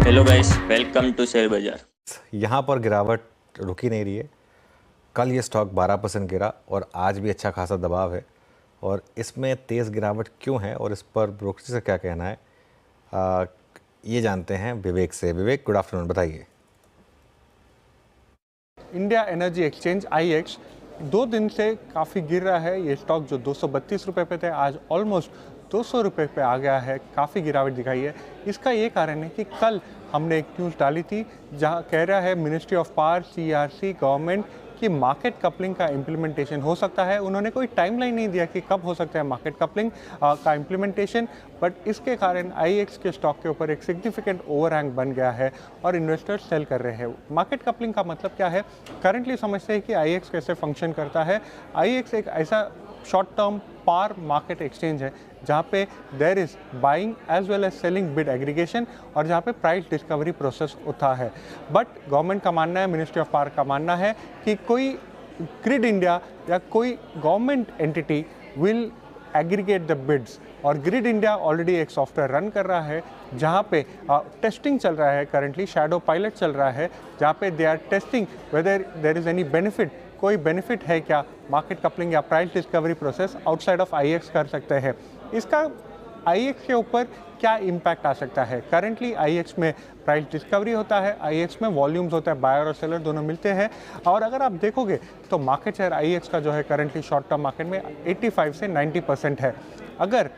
Hello guys, welcome to share बाजार। यहाँ पर गिरावट रुकी नहीं रही है। कल ये स्टॉक 12% गिरा और आज भी अच्छा खासा दबाव है। और इसमें तेज़ गिरावट क्यों है और इस पर ब्रोकरेज का क्या कहना है, ये जानते हैं विवेक से। विवेक, गुड आफ्टरनून, बताइए। इंडिया एनर्जी एक्सचेंज आईएक्स 2 दिन से काफ़ी गिर रहा है। ये स्टॉक जो 232 रुपये पे थे आज ऑलमोस्ट 200 रुपये पे आ गया है। काफ़ी गिरावट दिखाई है। इसका ये कारण है कि कल हमने एक न्यूज़ डाली थी जहां कह रहा है ministry of power, CERC, government कि मार्केट कपलिंग का इम्प्लीमेंटेशन हो सकता है। उन्होंने कोई टाइमलाइन नहीं दिया कि कब हो सकता है मार्केट कपलिंग का इम्प्लीमेंटेशन, बट इसके कारण आईएक्स के स्टॉक के ऊपर एक सिग्निफिकेंट ओवरहैंग बन गया है और इन्वेस्टर्स सेल कर रहे हैं। मार्केट कपलिंग का मतलब क्या है? करंटली समझते हैं कि आईएक्स कैसे फंक्शन करता है। आईएक्स एक ऐसा short term power market exchange है जहाँ पे there is buying as well as selling bid aggregation और जहाँ पे प्राइस डिस्कवरी प्रोसेस होता है। बट गवर्नमेंट का मानना है, मिनिस्ट्री ऑफ पावर का मानना है कि कोई ग्रिड इंडिया या कोई government entity will aggregate the bids. और ग्रिड इंडिया ऑलरेडी एक सॉफ्टवेयर रन कर रहा है जहाँ पे टेस्टिंग चल रहा है। करंटली शैडो पायलट चल रहा है जहाँ पे they are testing whether there is any benefit, कोई बेनिफिट है क्या मार्केट कपलिंग या price discovery process outside of IEX कर सकते हैं। इसका आईएक्स के ऊपर क्या इम्पैक्ट आ सकता है? करंटली आईएक्स में प्राइस डिस्कवरी होता है, आईएक्स में वॉल्यूम्स होता है, बायर और सेलर दोनों मिलते हैं। और अगर आप देखोगे तो मार्केट शेयर आईएक्स का जो है करंटली शॉर्ट टर्म मार्केट में 85 से 90% है। अगर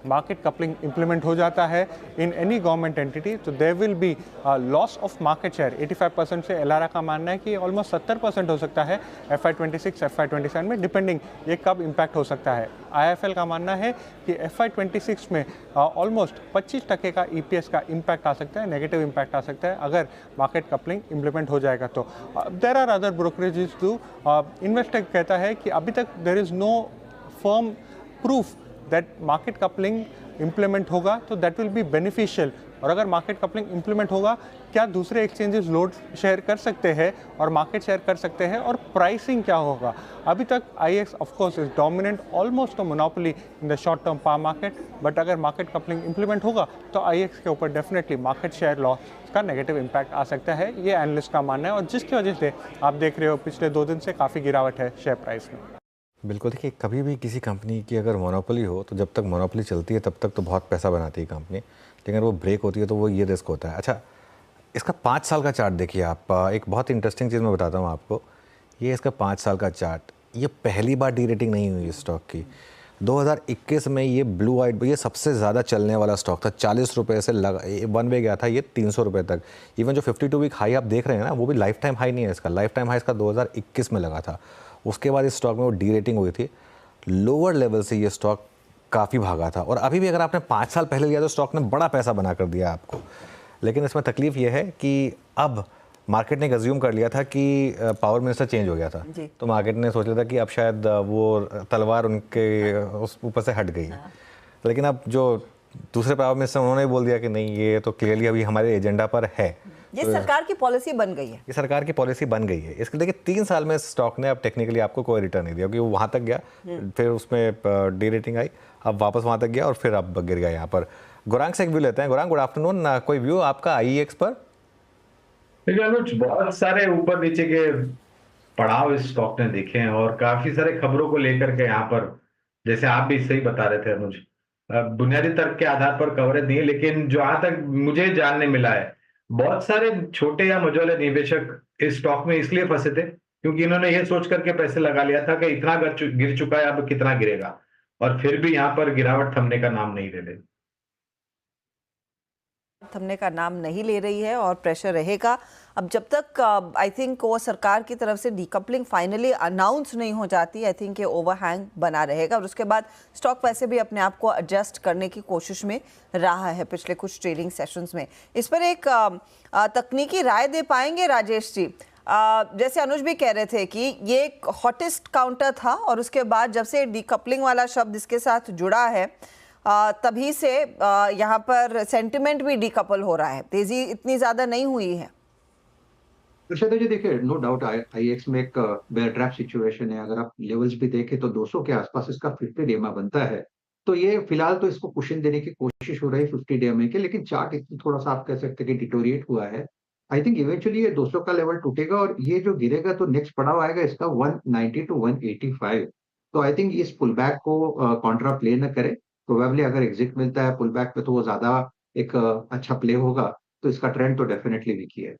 मार्केट कपलिंग इंप्लीमेंट हो जाता है इन एनी गवर्नमेंट एंटिटी तो there will be loss of market share. 85% से एलआरए का मानना है कि ऑलमोस्ट 70% हो सकता है FY26 FY27 में, डिपेंडिंग ये कब इम्पैक्ट हो सकता है। आईएफएल का मानना है कि FY26 में ऑलमोस्ट 25% का ईपीएस का इम्पैक्ट आ सकता है, नेगेटिव इम्पैक्ट आ सकता है अगर मार्केट कपलिंग इंप्लीमेंट हो जाएगा तो। There are other brokerages too. Investor कहता है कि अभी तक there is no firm proof that market coupling implement होगा तो दैट विल बी बेनिफिशियल। और अगर मार्केट कपलिंग इम्प्लीमेंट होगा, क्या दूसरे एक्सचेंजेस लोड शेयर कर सकते हैं और मार्केट शेयर कर सकते हैं, और प्राइसिंग क्या होगा? अभी तक IEX of course is dominant, almost a monopoly in the short term power market. But अगर मार्केट कपलिंग इम्प्लीमेंट होगा तो आईएक्स के ऊपर डेफिनेटली मार्केट शेयर लॉस का नेगेटिव इम्पैक्ट आ सकता है, ये एनालिस्ट का मानना है। और जिसकी वजह से आप देख रहे हो पिछले 2 दिन से काफ़ी गिरावट है शेयर प्राइस में। बिल्कुल, देखिए, कभी भी किसी कंपनी की अगर मोनोपोली हो तो जब तक मोनोपोली चलती है तब तक तो बहुत पैसा बनाती है कंपनी, लेकिन अगर वो ब्रेक होती है तो वो ये रिस्क होता है। अच्छा, इसका 5 साल का चार्ट देखिए आप। एक बहुत इंटरेस्टिंग चीज़ मैं बताता हूँ आपको। ये इसका 5 साल का चार्ट, ये पहली बार डी रेटिंग नहीं हुई स्टॉक की। 2021 में ये ब्लू आइट, ये सबसे ज़्यादा चलने वाला स्टॉक था। 40 रुपये से वन वे गया था ये 300 रुपये तक। इवन जो 52 वीक हाई आप देख रहे हैं ना, वो भी लाइफ टाइम हाई नहीं है इसका। लाइफ टाइम हाई इसका 2021 में लगा था। उसके बाद इस स्टॉक में वो डी रेटिंग हुई थी। लोअर लेवल से ये स्टॉक काफ़ी भागा था। और अभी भी अगर आपने 5 साल पहले लिया तो स्टॉक ने बड़ा पैसा बना कर दिया आपको। लेकिन इसमें तकलीफ ये है कि अब मार्केट ने अज्यूम कर लिया था कि पावर मिनिस्टर चेंज हो गया था, तो मार्केट ने सोच लिया था कि अब शायद वो तलवार उनके उस ऊपर से हट गई। लेकिन अब जो दूसरे पावर मिनिस्टर उन्होंने बोल दिया कि नहीं, ये तो क्लियरली अभी हमारे एजेंडा पर है। ये सरकार की पॉलिसी बन गई है। ये सरकार की पॉलिसी बन गई है। इसके देखिए 3 साल में स्टॉक ने अब टेक्निकली आपको कोई रिटर्न नहीं दिया, क्योंकि वो वहाँ तक गया, फिर उसमें डी रेटिंग आई, अब वापस वहाँ तक गया और फिर अब गिर गया यहाँ पर। गुरांग से एक व्यू लेते हैं। Gurang, good afternoon. कोई व्यू आपका आईईएक्स पर? देखिए अनुज, बहुत सारे ऊपर नीचे के पड़ाव इस स्टॉक ने देखे हैं और काफी सारे खबरों को लेकर के यहाँ पर, जैसे आप भी सही बता रहे थे अनुज, बुनियादी तर्क के आधार पर कवरेज नहीं है। लेकिन जहां तक मुझे जानने मिला है, बहुत सारे छोटे या मझोले निवेशक इस स्टॉक में इसलिए फंसे थे क्योंकि इन्होंने ये सोच करके पैसे लगा लिया था कि इतना गिर चुका है, अब कितना गिरेगा, और फिर भी यहाँ पर गिरावट थमने का नाम नहीं ले रही। थमने का नाम नहीं ले रही है और प्रेशर रहेगा। अब जब तक आई थिंक वो सरकार की तरफ से डीकपलिंग फाइनली अनाउंस नहीं हो जाती, आई थिंक ये ओवरहैंग बना रहेगा और उसके बाद स्टॉक वैसे भी अपने आप को एडजस्ट करने की कोशिश में रहा है पिछले कुछ ट्रेडिंग सेशंस में। इस पर एक तकनीकी राय दे पाएंगे राजेश जी? जैसे अनुज भी कह रहे थे कि ये एक हॉटेस्ट काउंटर था और उसके बाद जब से डीकपलिंग वाला शब्द इसके साथ जुड़ा है तभी से यहाँ पर सेंटिमेंट भी डीकपल हो रहा है, तेजी इतनी ज्यादा नहीं हुई है। श्वेता जी, देखिए, नो डाउट आईएक्स में एक बेयर ट्रैप सिचुएशन है। अगर आप लेवल्स भी देखें तो 200 के आसपास इसका 50 EMA बनता है। तो ये फिलहाल तो इसको कुशन देने की कोशिश हो रही है 50 डे में के, लेकिन चार्ट थोड़ा सा आप कह सकते हैं कि डिटोरिएट हुआ है। आई थिंक इवेंचुअली ये 200 का लेवल टूटेगा और ये जो गिरेगा तो नेक्स्ट पड़ाव आएगा इसका 190 टू 185। तो आई थिंक इस पुल बैक को कॉन्ट्रा प्ले न करे। प्रोबेबली अगर एग्जिट मिलता है पुल बैक पे तो वो ज्यादा एक अच्छा प्ले होगा। तो इसका ट्रेंड तो डेफिनेटली वीक ही है।